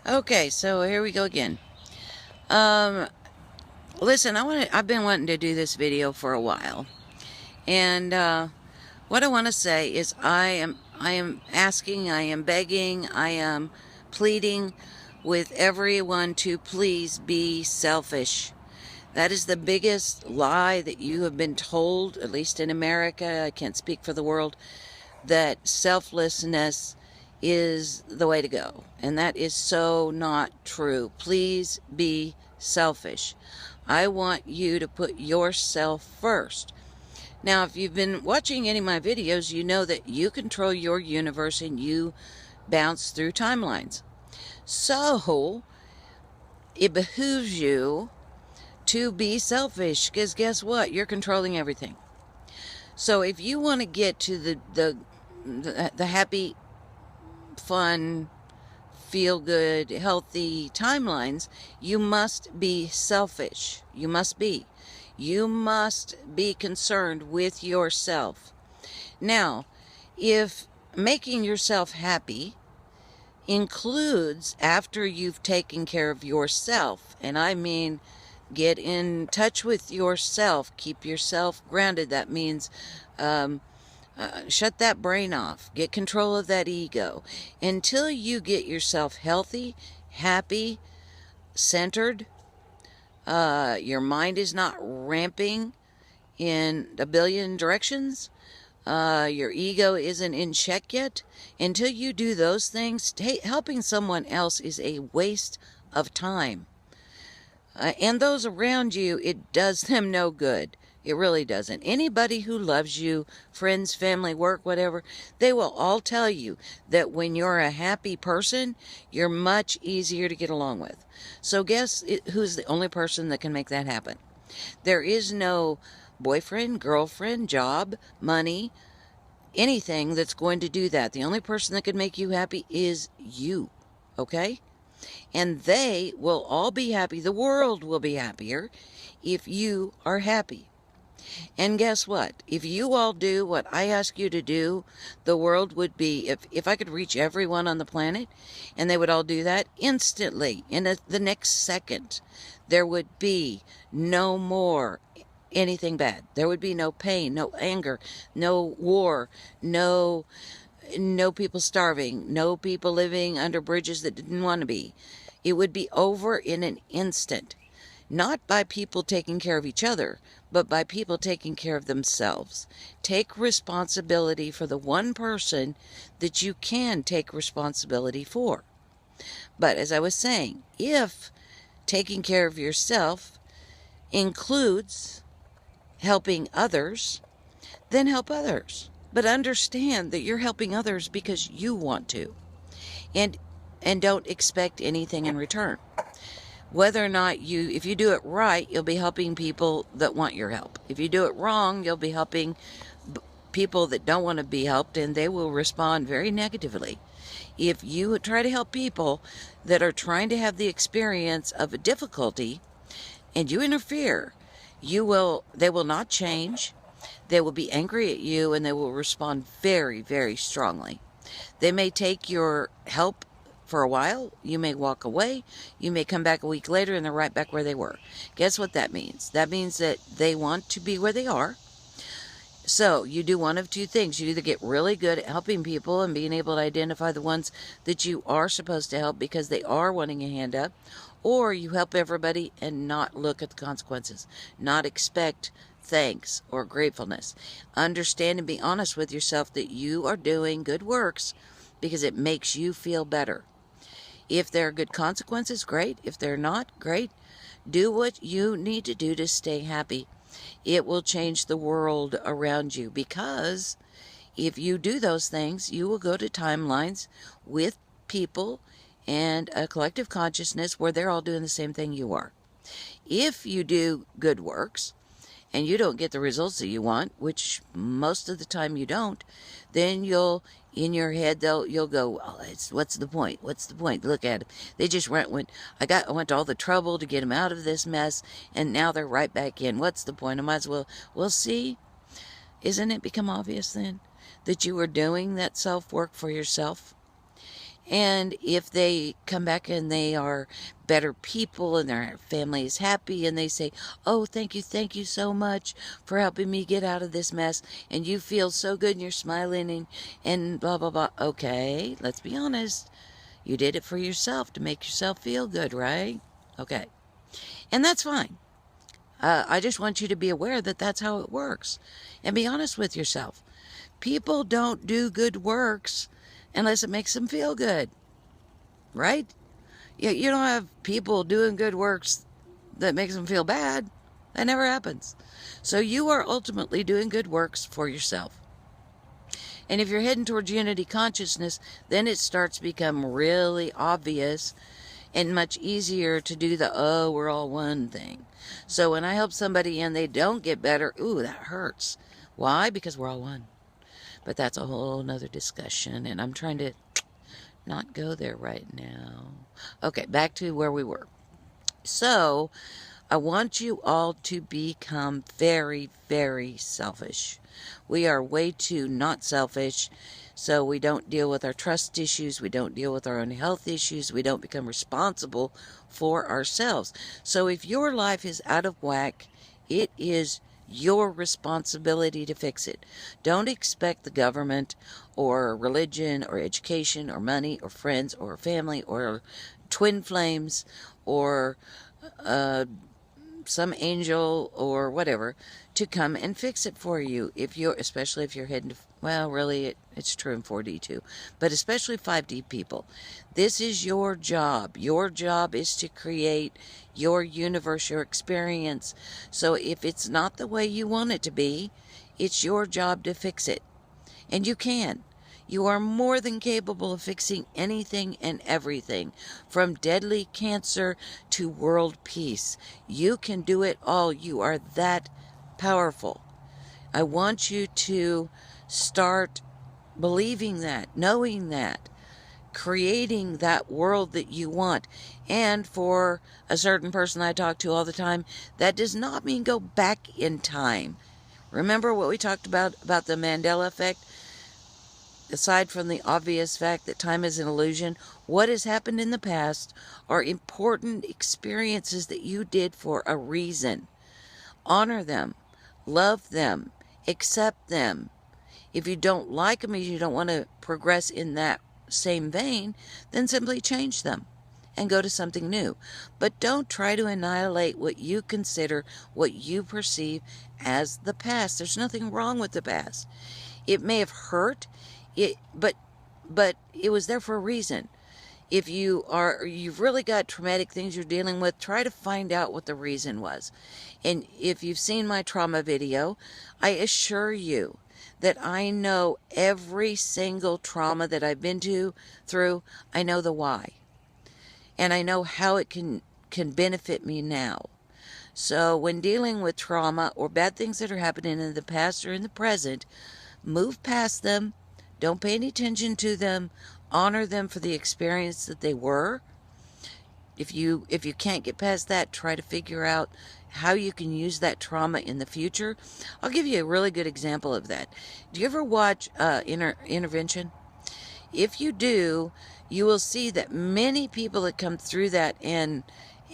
Okay, so here we go again. Um, Listen, I've been wanting to do this video for a while, and what I want to say is I am asking, I am begging, I am pleading with everyone to please be selfish. That is the biggest lie that you have been told, at least in America. I can't speak for the world, that selflessness is the way to go. And that is so not true. Please be selfish. I want you to put yourself first. Now, if you've been watching any of my videos, you know that you control your universe and you bounce through timelines. So, it behooves you to be selfish, because guess what? You're controlling everything. So if you want to get to the happy, fun, feel good, healthy timelines, you must be selfish. You must be. You must be concerned with yourself. Now, if making yourself happy includes after you've taken care of yourself, and I mean get in touch with yourself, keep yourself grounded. That means shut that brain off, get control of that ego. Until you get yourself healthy, happy, centered, your mind is not ramping in a billion directions, your ego isn't in check yet. Until you do those things, helping someone else is a waste of time. And those around you, it does them no good. It really doesn't. Anybody who loves you, friends, family, work, whatever, they will all tell you that when you're a happy person, you're much easier to get along with. So guess who's the only person that can make that happen? There is no boyfriend, girlfriend, job, money, anything that's going to do that. The only person that can make you happy is you. Okay? And they will all be happy. The world will be happier if you are happy. And guess what? If you all do what I ask you to do, the world would be, if I could reach everyone on the planet and they would all do that instantly, in the next second, there would be no more anything bad. There would be no pain, no anger, no war, no people starving, no people living under bridges that didn't want to be. It would be over in an instant. Not by people taking care of each other, but by people taking care of themselves. Take responsibility for the one person that you can take responsibility for. But as I was saying, if taking care of yourself includes helping others, then help others. But understand that you're helping others because you want to. And don't expect anything in return. Whether or not if you do it right, you'll be helping people that want your help. If you do it wrong, you'll be helping people that don't want to be helped, and they will respond very negatively. If you try to help people that are trying to have the experience of a difficulty, and you interfere, they will not change. They will be angry at you, and they will respond very, very strongly. They may take your help for a while. You may walk away. You may come back a week later, and they're right back where they were. Guess what that means? That means that they want to be where they are. So you do one of two things. You either get really good at helping people and being able to identify the ones that you are supposed to help because they are wanting a hand up, or you help everybody and not look at the consequences, not expect thanks or gratefulness. Understand and be honest with yourself that you are doing good works because it makes you feel better. If there are good consequences, great. If they're not, great. Do what you need to do to stay happy. It will change the world around you, because if you do those things, you will go to timelines with people and a collective consciousness where they're all doing the same thing you are. If you do good works and you don't get the results that you want, which most of the time you don't, then in your head, you'll go, well, what's the point? What's the point? Look at it. They just I went to all the trouble to get them out of this mess, and now they're right back in. What's the point? I might as well, see, isn't it become obvious then that you are doing that self-work for yourself? And if they come back and they are better people and their family is happy and they say, oh, thank you so much for helping me get out of this mess, and you feel so good and you're smiling and blah, blah, blah. Okay, let's be honest. You did it for yourself to make yourself feel good, right? Okay. And that's fine. I just want you to be aware that that's how it works. And be honest with yourself. People don't do good works unless it makes them feel good, right? You don't have people doing good works that makes them feel bad. That never happens. So you are ultimately doing good works for yourself. And if you're heading towards unity consciousness, then it starts to become really obvious and much easier to do the, oh, we're all one thing. So when I help somebody and they don't get better, ooh, that hurts. Why? Because we're all one. But that's a whole nother discussion, and I'm trying to not go there right now. Okay, back to where we were. So I want you all to become very, very selfish. We are way too not selfish, so we don't deal with our trust issues, we don't deal with our own health issues, we don't become responsible for ourselves. So if your life is out of whack, it is your responsibility to fix it. Don't expect the government or religion or education or money or friends or family or twin flames or some angel or whatever to come and fix it for you. Especially if you're heading to, well, really it's true in 4D too, but especially 5D people. This is your job. Your job is to create your universe, your experience. So if it's not the way you want it to be, it's your job to fix it. And you can. You are more than capable of fixing anything and everything, from deadly cancer to world peace. You can do it all. You are that powerful. I want you to start believing that, knowing that, creating that world that you want. And for a certain person I talk to all the time, that does not mean go back in time. Remember what we talked about the Mandela effect? Aside from the obvious fact that time is an illusion, what has happened in the past are important experiences that you did for a reason. Honor them, love them, accept them. If you don't like them and you don't want to progress in that same vein, then simply change them and go to something new. But don't try to annihilate what you consider, what you perceive as the past. There's nothing wrong with the past. It may have hurt, but it was there for a reason. If you've really got traumatic things you're dealing with, try to find out what the reason was. And if you've seen my trauma video, I assure you that I know every single trauma that I've been through. I know the why. And I know how it can benefit me now. So when dealing with trauma or bad things that are happening in the past or in the present, move past them. Don't pay any attention to them. Honor them for the experience that they were. If you can't get past that, try to figure out how you can use that trauma in the future. I'll give you a really good example of that. Do you ever watch Intervention? If you do, you will see that many people that come through that and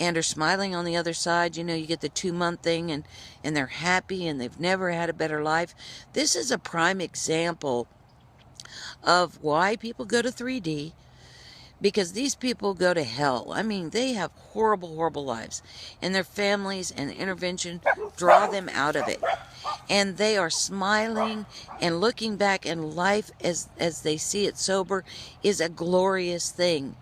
are smiling on the other side, you get the 2-month thing and they're happy and they've never had a better life. This is a prime example of why people go to 3D, because these people go to hell. I mean, they have horrible, horrible lives, and their families and Intervention draw them out of it. And they are smiling and looking back, and life as they see it sober is a glorious thing.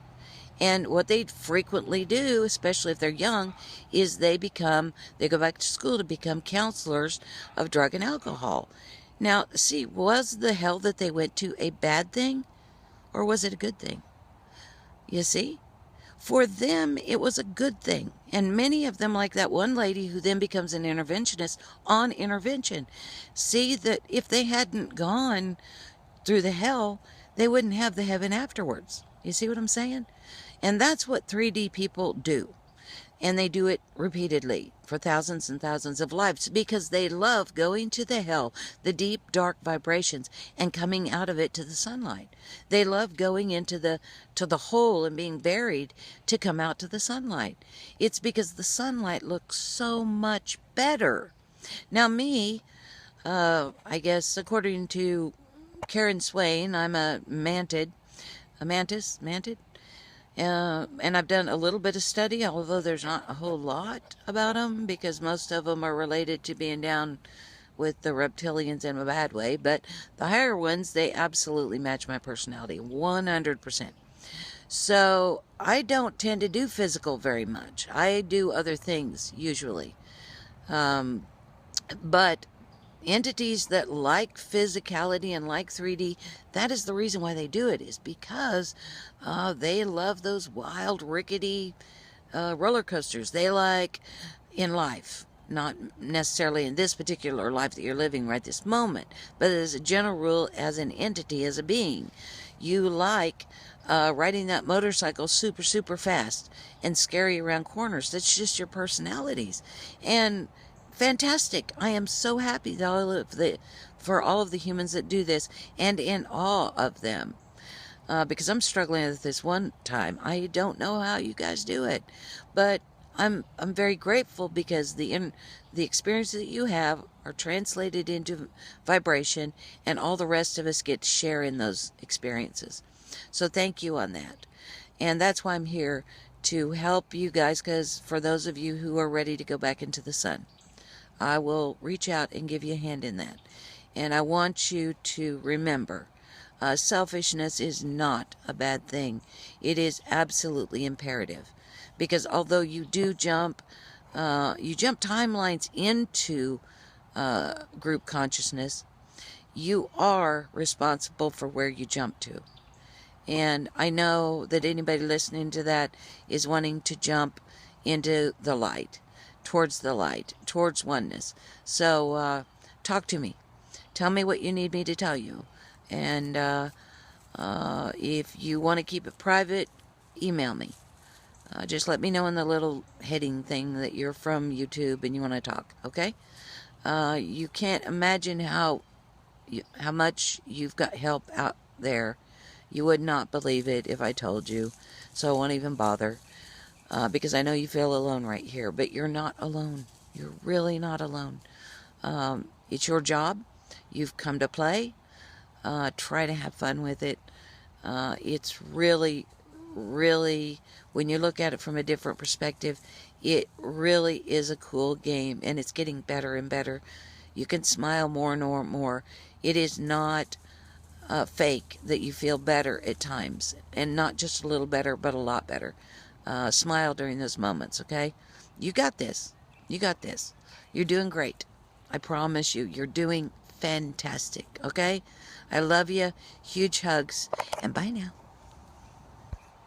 And what they frequently do, especially if they're young, is they go back to school to become counselors of drug and alcohol. Now, see, was the hell that they went to a bad thing, or was it a good thing? You see? For them, it was a good thing. And many of them, like that one lady who then becomes an interventionist on intervention, see that if they hadn't gone through the hell, they wouldn't have the heaven afterwards. You see what I'm saying? And that's what 3D people do. And they do it repeatedly for thousands and thousands of lives because they love going to the hell, the deep, dark vibrations, and coming out of it to the sunlight. They love going into the hole and being buried to come out to the sunlight. It's because the sunlight looks so much better. Now me, I guess according to Karen Swain, I'm a mantis, and I've done a little bit of study, although there's not a whole lot about them because most of them are related to being down with the reptilians in a bad way. But the higher ones, they absolutely match my personality 100%. So I don't tend to do physical very much. I do other things usually. But entities that like physicality and like 3D, that is the reason why they do it, is because they love those wild, rickety roller coasters. They like in life, not necessarily in this particular life that you're living right this moment, but as a general rule, as an entity, as a being, you like riding that motorcycle super, super fast and scary around corners. That's just your personalities. And fantastic. I am so happy that for all of the humans that do this, and in awe of them. Because I'm struggling with this one time. I don't know how you guys do it, but I'm very grateful because the experiences that you have are translated into vibration, and all the rest of us get to share in those experiences. So thank you on that. And that's why I'm here, to help you guys, because for those of you who are ready to go back into the sun, I will reach out and give you a hand in that. And I want you to remember, selfishness is not a bad thing. It is absolutely imperative. Because although you do jump timelines into group consciousness, you are responsible for where you jump to. And I know that anybody listening to that is wanting to jump into the light, towards oneness. So talk to me. Tell me what you need me to tell you. And if you want to keep it private, email me. Just let me know in the little heading thing that you're from YouTube and you want to talk, okay? You can't imagine how much you've got help out there. You would not believe it if I told you, so I won't even bother. Because I know you feel alone right here, but you're not alone. You're really not alone. It's your job. You've come to play. Try to have fun with it. It's really, really, when you look at it from a different perspective, it really is a cool game, and it's getting better and better. You can smile more and more. It is not fake that you feel better at times, and not just a little better, but a lot better. Smile during those moments, okay? You got this. You got this. You're doing great. I promise you, you're doing fantastic, okay? I love you. Huge hugs, and bye now.